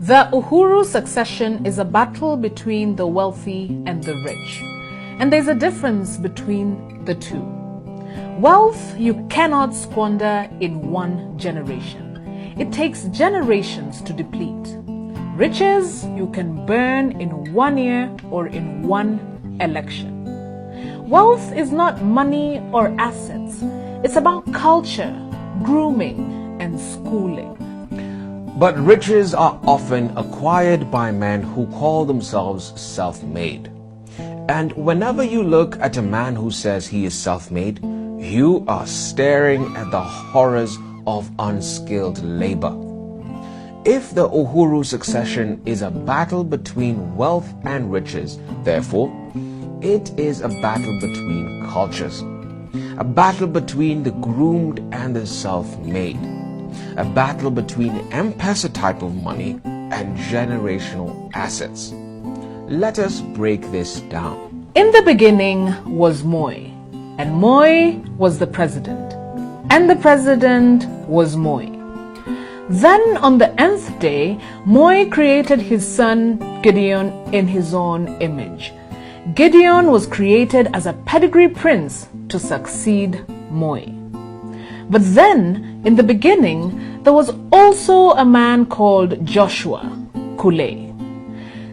The Uhuru succession is a battle between the wealthy and the rich. And there's a difference between the two. Wealth you cannot squander in one generation. It takes generations to deplete. Riches you can burn in 1 year or in one election. Wealth is not money or assets. It's about culture, grooming, and schooling. But riches are often acquired by men who call themselves self-made. And whenever you look at a man who says he is self-made, you are staring at the horrors of unskilled labor. If the Uhuru succession is a battle between wealth and riches, therefore, it is a battle between cultures. A battle between the groomed and the self-made. A battle between M-Pesa type of money and generational assets. Let us break this down. In the beginning was Moi, and Moi was the president, and the president was Moi. Then on the nth day, Moi created his son Gideon in his own image. Gideon was created as a pedigree prince to succeed Moi. But then, in the beginning, there was also a man called Joshua Kule.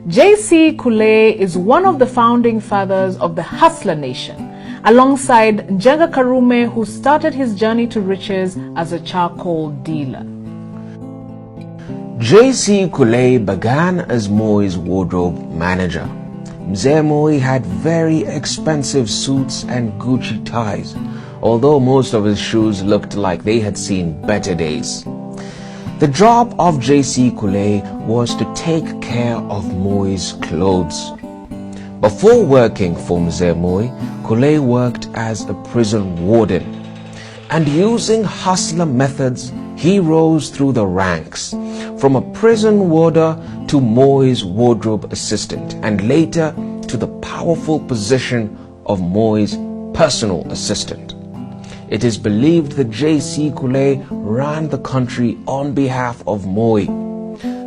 J.C. Kule is one of the founding fathers of the Hustler Nation, alongside Njenga Karume, who started his journey to riches as a charcoal dealer. J.C. Kule began as Moi's wardrobe manager. Mzee Moi had very expensive suits and Gucci ties, although most of his shoes looked like they had seen better days. The job of J.C. Kule was to take care of Moi's clothes. Before working for Mzee Moi, Kule worked as a prison warden. And using hustler methods, he rose through the ranks, from a prison warder to Moi's wardrobe assistant, and later to the powerful position of Moi's personal assistant. It is believed that J.C. Kule ran the country on behalf of Moi.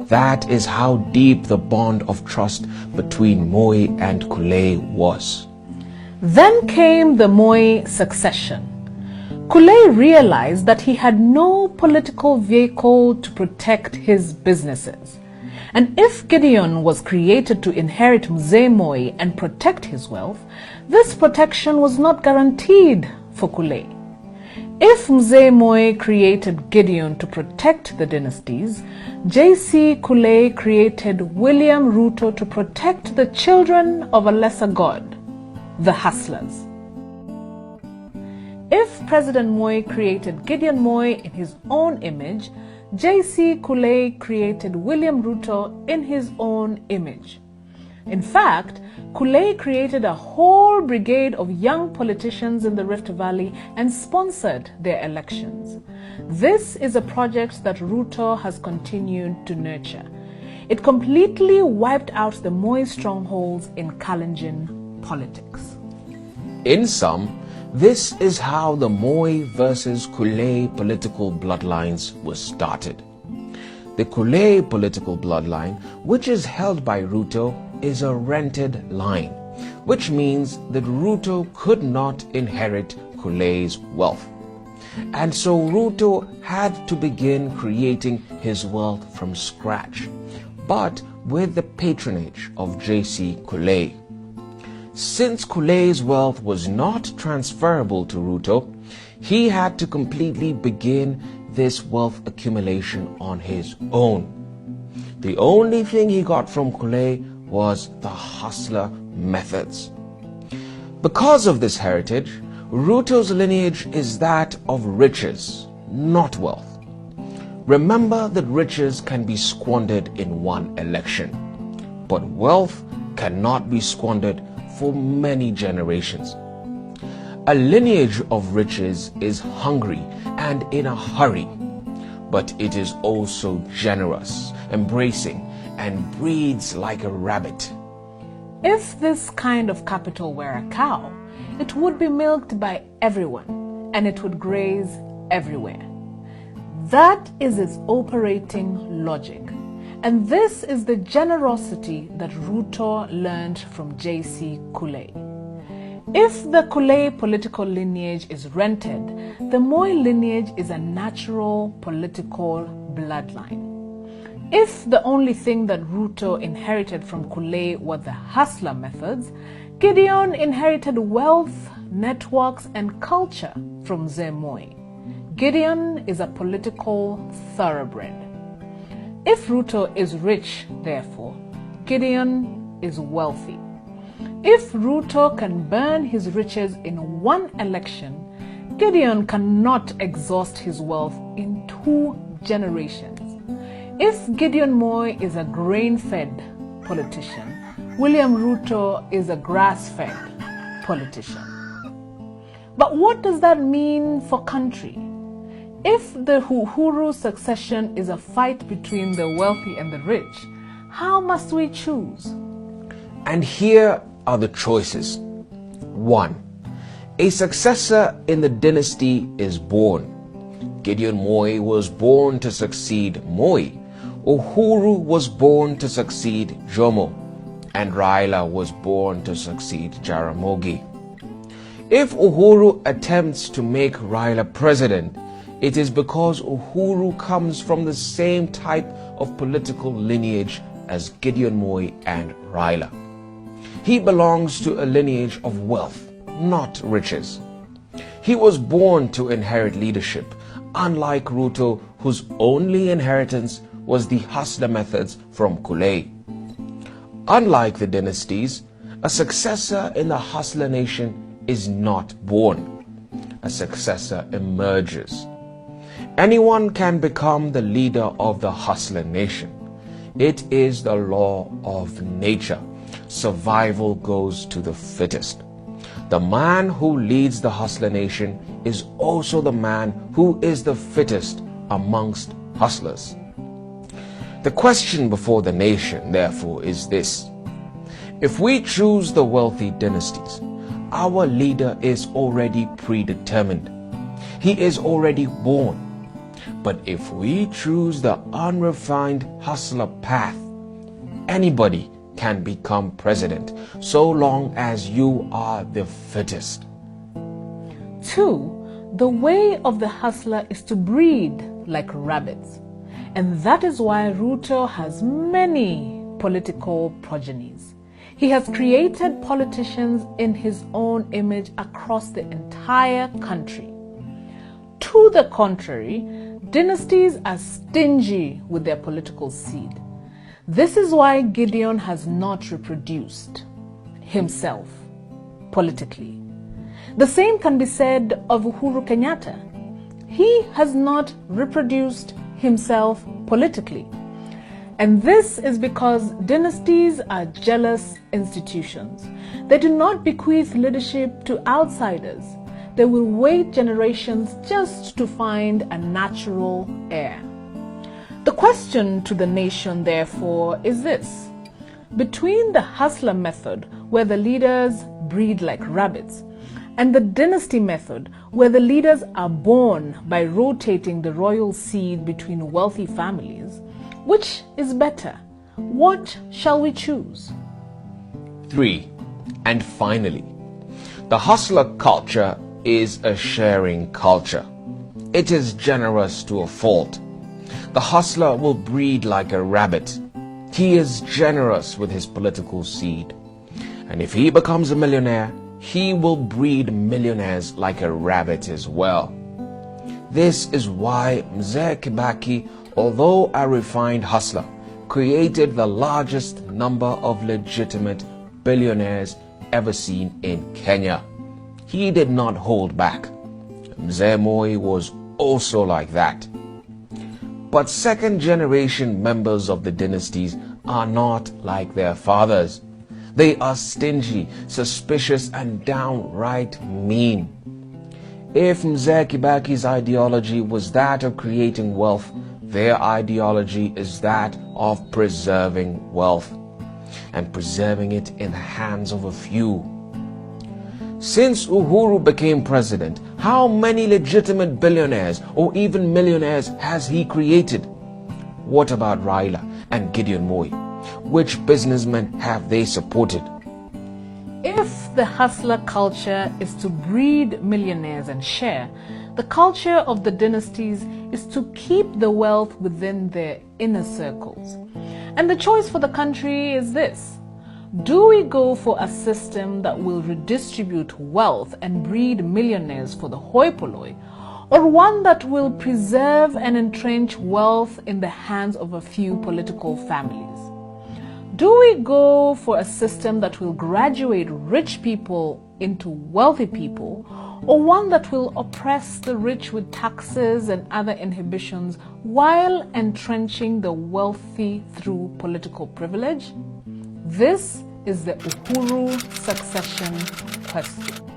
That is how deep the bond of trust between Moi and Kule was. Then came the Moi succession. Kule realized that he had no political vehicle to protect his businesses. And if Gideon was created to inherit Mzee Moi and protect his wealth, this protection was not guaranteed for Kule. If Mzee Moi created Gideon to protect the dynasties, J.C. Kule created William Ruto to protect the children of a lesser god, the hustlers. If President Moi created Gideon Moi in his own image, J.C. Kule created William Ruto in his own image. In fact, Kule created a whole brigade of young politicians in the Rift Valley and sponsored their elections. This is a project that Ruto has continued to nurture. It completely wiped out the Moi strongholds in Kalenjin politics. In sum, this is how the Moi versus Kule political bloodlines were started. The Kule political bloodline, which is held by Ruto, is a rented line, which means that Ruto could not inherit Kule's wealth. And so Ruto had to begin creating his wealth from scratch, but with the patronage of J.C. Kule. Since Kule's wealth was not transferable to Ruto, he had to completely begin this wealth accumulation on his own. The only thing he got from Kule was the hustler methods. Because of this heritage, Ruto's lineage is that of riches, not wealth. Remember that riches can be squandered in one election, but wealth cannot be squandered for many generations. A lineage of riches is hungry and in a hurry, but it is also generous, embracing, and breeds like a rabbit. If this kind of capital were a cow, it would be milked by everyone and it would graze everywhere. That is its operating logic. And this is the generosity that Ruto learned from J.C. Kule. If the Kule political lineage is rented, the Moi lineage is a natural political bloodline. If the only thing that Ruto inherited from Kule were the hustler methods, Gideon inherited wealth, networks, and culture from Mzee Moi. Gideon is a political thoroughbred. If Ruto is rich, therefore, Gideon is wealthy. If Ruto can burn his riches in one election, Gideon cannot exhaust his wealth in 2 generations. If Gideon Moi is a grain-fed politician, William Ruto is a grass-fed politician. But what does that mean for country? If the Uhuru succession is a fight between the wealthy and the rich, how must we choose? And here are the choices. 1. A successor in the dynasty is born. Gideon Moi was born to succeed Moi. Uhuru was born to succeed Jomo. And Raila was born to succeed Jaramogi. If Uhuru attempts to make Raila president, it is because Uhuru comes from the same type of political lineage as Gideon Moi and Raila. He belongs to a lineage of wealth, not riches. He was born to inherit leadership, unlike Ruto, whose only inheritance was the hustler methods from Kule. Unlike the dynasties, a successor in the hustler nation is not born. A successor emerges. Anyone can become the leader of the hustler nation. It is the law of nature. Survival goes to the fittest. The man who leads the hustler nation is also the man who is the fittest amongst hustlers. The question before the nation, therefore, is this. If we choose the wealthy dynasties, our leader is already predetermined. He is already born. But if we choose the unrefined hustler path, anybody can become president so long as you are the fittest. 2. The way of the hustler is to breed like rabbits. And that is why Ruto has many political progenies. He has created politicians in his own image across the entire country. To the contrary, dynasties are stingy with their political seed. This is why Gideon has not reproduced himself politically. The same can be said of Uhuru Kenyatta. He has not reproduced himself politically. And this is because dynasties are jealous institutions. They do not bequeath leadership to outsiders. They will wait generations just to find a natural heir. The question to the nation, therefore, is this. Between the hustler method, where the leaders breed like rabbits, and the dynasty method, where the leaders are born by rotating the royal seed between wealthy families, which is better? What shall we choose? 3. And finally, the hustler culture is a sharing culture. It is generous to a fault. The hustler will breed like a rabbit. He is generous with his political seed. And if he becomes a millionaire, he will breed millionaires like a rabbit as well. This is why Mzee Kibaki, although a refined hustler, created the largest number of legitimate billionaires ever seen in Kenya. He did not hold back. Mzee Moi was also like that. But second-generation members of the dynasties are not like their fathers. They are stingy, suspicious, and downright mean. If Mzee Kibaki's ideology was that of creating wealth, their ideology is that of preserving wealth, and preserving it in the hands of a few. Since Uhuru became president, how many legitimate billionaires or even millionaires has he created? What about Raila? and Gideon Moi? Which businessmen have they supported? If the hustler culture is to breed millionaires and share, the culture of the dynasties is to keep the wealth within their inner circles. And the choice for the country is this. Do we go for a system that will redistribute wealth and breed millionaires for the hoi polloi, or one that will preserve and entrench wealth in the hands of a few political families? Do we go for a system that will graduate rich people into wealthy people, or one that will oppress the rich with taxes and other inhibitions while entrenching the wealthy through political privilege? This is the Uhuru succession question.